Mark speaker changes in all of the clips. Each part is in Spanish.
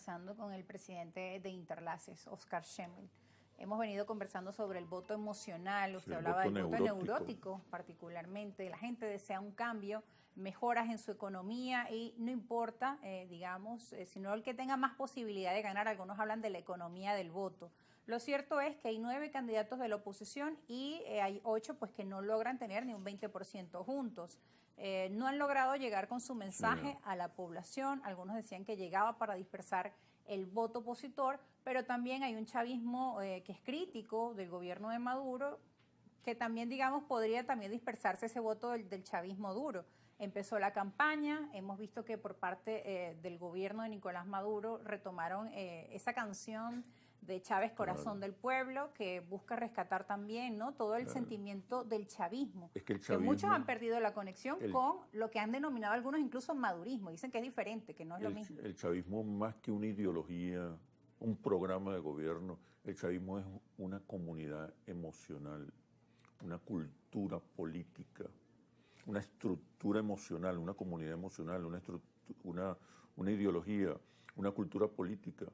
Speaker 1: conversando con el presidente de Interlaces, Oscar Schemmel. Hemos venido conversando sobre el voto emocional, usted hablaba del voto neurótico particularmente, la gente desea un cambio, mejoras en su economía y no importa, sino el que tenga más posibilidad de ganar. Algunos hablan de la economía del voto. Lo cierto es que hay 9 candidatos de la oposición y hay 8 pues, que no logran tener ni un 20% juntos. No han logrado llegar con su mensaje a la población. Algunos decían que llegaba para dispersar el voto opositor, pero también hay un chavismo que es crítico del gobierno de Maduro, que también, podría también dispersarse ese voto del chavismo duro. Empezó la campaña, hemos visto que por parte del gobierno de Nicolás Maduro retomaron esa canción de Chávez, Corazón del Pueblo, que busca rescatar también, ¿no?, todo el sentimiento del chavismo.
Speaker 2: Es que el chavismo,
Speaker 1: que muchos han perdido la conexión con lo que han denominado algunos incluso madurismo. Dicen que es diferente, que no es lo mismo.
Speaker 2: El chavismo, más que una ideología, un programa de gobierno, el chavismo es una comunidad emocional, una cultura política, una estructura emocional, una comunidad emocional, una ideología, una cultura política.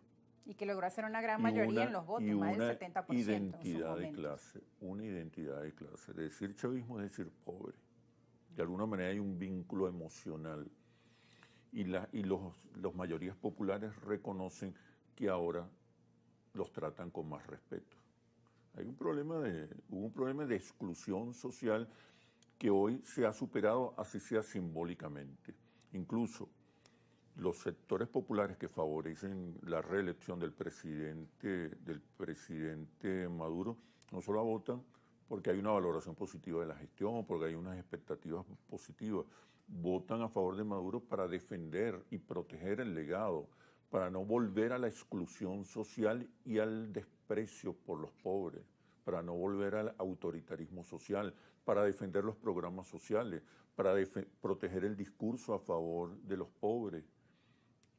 Speaker 1: Y que logró hacer una gran mayoría en los votos, más del 70%
Speaker 2: identidad de clase, una identidad de clase. Decir chavismo es decir pobre. De alguna manera hay un vínculo emocional. Y los mayorías populares reconocen que ahora los tratan con más respeto. Hubo un problema de exclusión social que hoy se ha superado, así sea simbólicamente. Incluso los sectores populares que favorecen la reelección del presidente Maduro no solo votan porque hay una valoración positiva de la gestión, porque hay unas expectativas positivas, votan a favor de Maduro para defender y proteger el legado, para no volver a la exclusión social y al desprecio por los pobres, para no volver al autoritarismo social, para defender los programas sociales, para proteger el discurso a favor de los pobres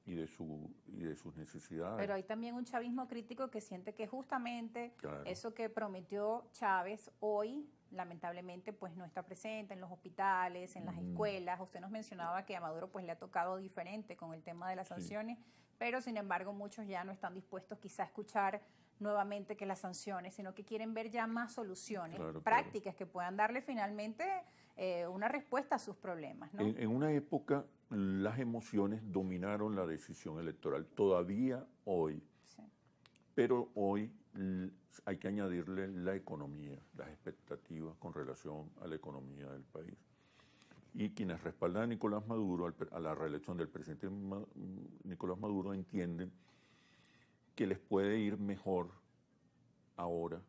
Speaker 2: y de sus necesidades.
Speaker 1: Pero hay también un chavismo crítico que siente que justamente eso que prometió Chávez hoy, lamentablemente, pues no está presente en los hospitales, en las escuelas. Usted nos mencionaba que a Maduro pues le ha tocado diferente con el tema de las sanciones, pero sin embargo muchos ya no están dispuestos quizá a escuchar nuevamente que las sanciones, sino que quieren ver ya más soluciones prácticas que puedan darle finalmente una respuesta a sus problemas, ¿no?
Speaker 2: En una época las emociones dominaron la decisión electoral, todavía hoy, pero hoy hay que añadirle la economía, las expectativas con relación a la economía del país. Y quienes respaldan a Nicolás Maduro, a la reelección del presidente Nicolás Maduro, entienden que les puede ir mejor ahora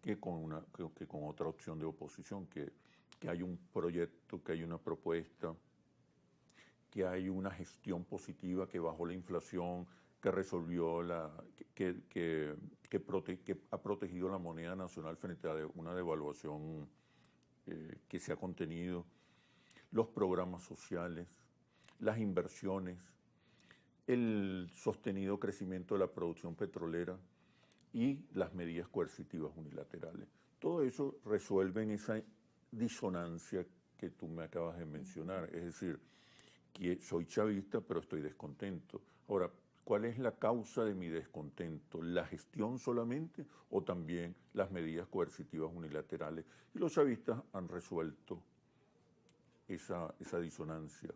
Speaker 2: que con otra opción de oposición, que hay un proyecto, que hay una propuesta, que hay una gestión positiva que bajó la inflación, que resolvió que ha protegido la moneda nacional frente a una devaluación que se ha contenido, los programas sociales, las inversiones, el sostenido crecimiento de la producción petrolera y las medidas coercitivas unilaterales. Todo eso resuelve en esa disonancia que tú me acabas de mencionar, es decir, que soy chavista pero estoy descontento. Ahora, ¿cuál es la causa de mi descontento? ¿La gestión solamente o también las medidas coercitivas unilaterales? Y los chavistas han resuelto esa disonancia.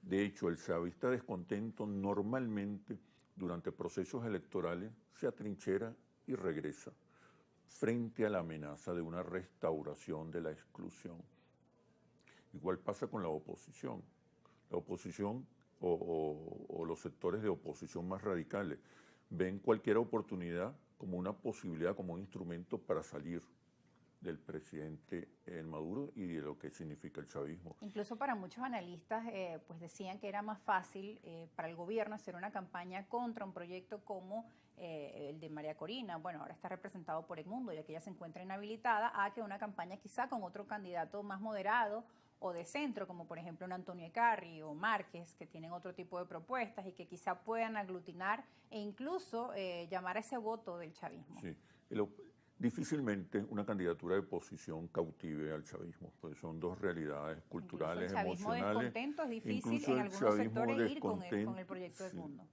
Speaker 2: De hecho, el chavista descontento normalmente durante procesos electorales se atrinchera y regresa frente a la amenaza de una restauración de la exclusión. Igual pasa con la oposición. La oposición o los sectores de oposición más radicales ven cualquier oportunidad como una posibilidad, como un instrumento para salir del presidente Maduro y de lo que significa el chavismo.
Speaker 1: Incluso para muchos analistas pues decían que era más fácil para el gobierno hacer una campaña contra un proyecto como el de María Corina, bueno, ahora está representado por Edmundo, ya que ella se encuentra inhabilitada, a que una campaña quizá con otro candidato más moderado o de centro, como por ejemplo un Antonio Ecarri o Márquez, que tienen otro tipo de propuestas y que quizá puedan aglutinar e incluso llamar a ese voto del chavismo.
Speaker 2: Sí, difícilmente una candidatura de oposición cautive al chavismo, pues son dos realidades culturales,
Speaker 1: emocionales. El chavismo descontento es difícil en algunos sectores ir con el proyecto del mundo.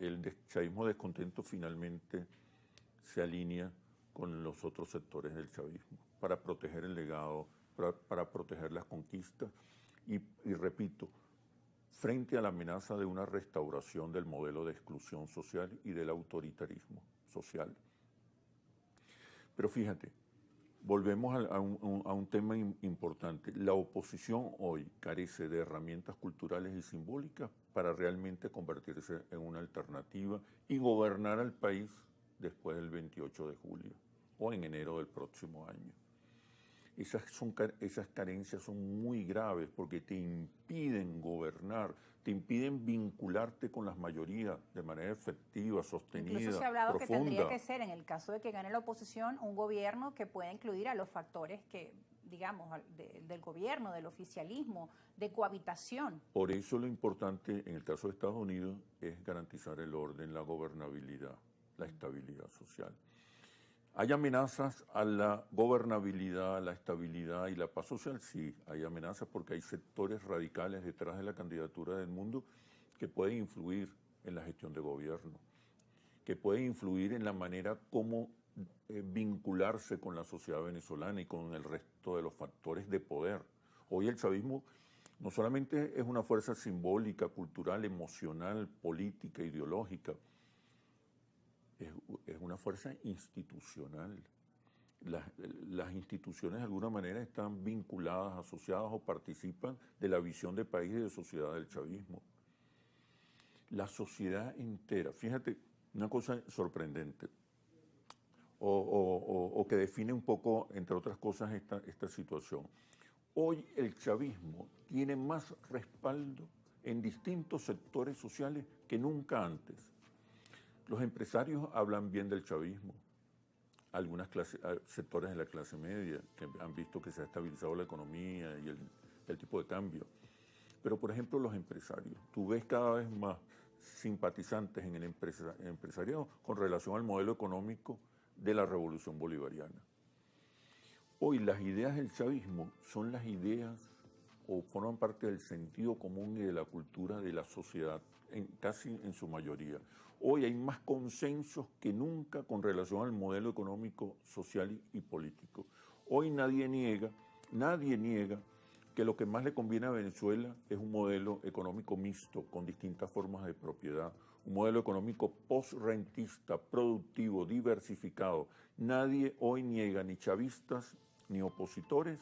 Speaker 2: el chavismo descontento finalmente se alinea con los otros sectores del chavismo para proteger el legado, para proteger las conquistas y repito, frente a la amenaza de una restauración del modelo de exclusión social y del autoritarismo social. Pero fíjate, volvemos a un tema importante. La oposición hoy carece de herramientas culturales y simbólicas para realmente convertirse en una alternativa y gobernar al país después del 28 de julio o en enero del próximo año. Esas carencias son muy graves porque te impiden gobernar, te impiden vincularte con las mayorías de manera efectiva, sostenida,
Speaker 1: Incluso se ha hablado
Speaker 2: profunda.
Speaker 1: Que tendría que ser, en el caso de que gane la oposición, un gobierno que pueda incluir a los factores que, digamos, del gobierno, del oficialismo, de cohabitación.
Speaker 2: Por eso lo importante en el caso de Estados Unidos es garantizar el orden, la gobernabilidad, la estabilidad social. ¿Hay amenazas a la gobernabilidad, a la estabilidad y la paz social? Sí, hay amenazas porque hay sectores radicales detrás de la candidatura del mundo que pueden influir en la gestión de gobierno, que pueden influir en la manera como vincularse con la sociedad venezolana y con el resto de los factores de poder. Hoy el chavismo no solamente es una fuerza simbólica, cultural, emocional, política, ideológica, es una fuerza institucional. Las instituciones de alguna manera están vinculadas, asociadas o participan de la visión de país y de sociedad del chavismo. La sociedad entera, fíjate, una cosa sorprendente, o que define un poco, entre otras cosas, esta situación. Hoy el chavismo tiene más respaldo en distintos sectores sociales que nunca antes. Los empresarios hablan bien del chavismo. Algunos sectores de la clase media que han visto que se ha estabilizado la economía y el tipo de cambio. Pero, por ejemplo, los empresarios. Tú ves cada vez más simpatizantes en el empresariado con relación al modelo económico de la revolución bolivariana. Hoy las ideas del chavismo son las ideas o forman parte del sentido común y de la cultura de la sociedad, casi en su mayoría. Hoy hay más consensos que nunca con relación al modelo económico, social y político. Hoy nadie niega que lo que más le conviene a Venezuela es un modelo económico mixto con distintas formas de propiedad, un modelo económico post-rentista, productivo, diversificado. Nadie hoy niega, ni chavistas ni opositores,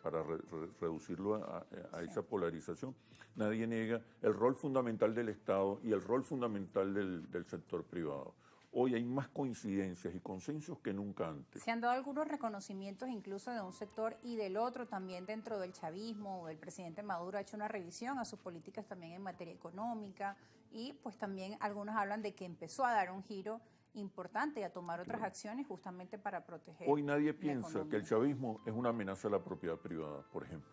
Speaker 2: para reducirlo a esa polarización, nadie niega el rol fundamental del Estado y el rol fundamental del sector privado. Hoy hay más coincidencias y consensos que nunca antes.
Speaker 1: Se han dado algunos reconocimientos incluso de un sector y del otro, también dentro del chavismo. El presidente Maduro ha hecho una revisión a sus políticas también en materia económica y pues también algunos hablan de que empezó a dar un giro importante y a tomar otras acciones justamente para proteger.
Speaker 2: Hoy nadie piensa que el chavismo es una amenaza a la propiedad privada, por ejemplo.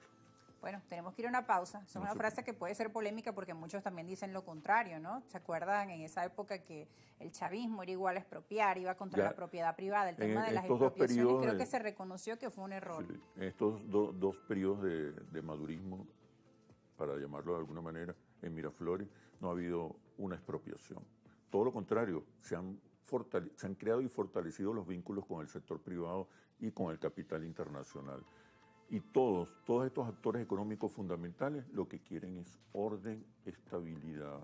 Speaker 1: Bueno, tenemos que ir a una pausa. Es una frase que puede ser polémica porque muchos también dicen lo contrario, ¿no? ¿Se acuerdan en esa época que el chavismo era igual a expropiar, iba contra la propiedad privada? El tema de las expropiaciones creo que se reconoció que fue un error.
Speaker 2: Sí, en estos dos periodos de madurismo, para llamarlo de alguna manera, en Miraflores, no ha habido una expropiación. Todo lo contrario, se han creado y fortalecido los vínculos con el sector privado y con el capital internacional. Y todos estos actores económicos fundamentales lo que quieren es orden, estabilidad,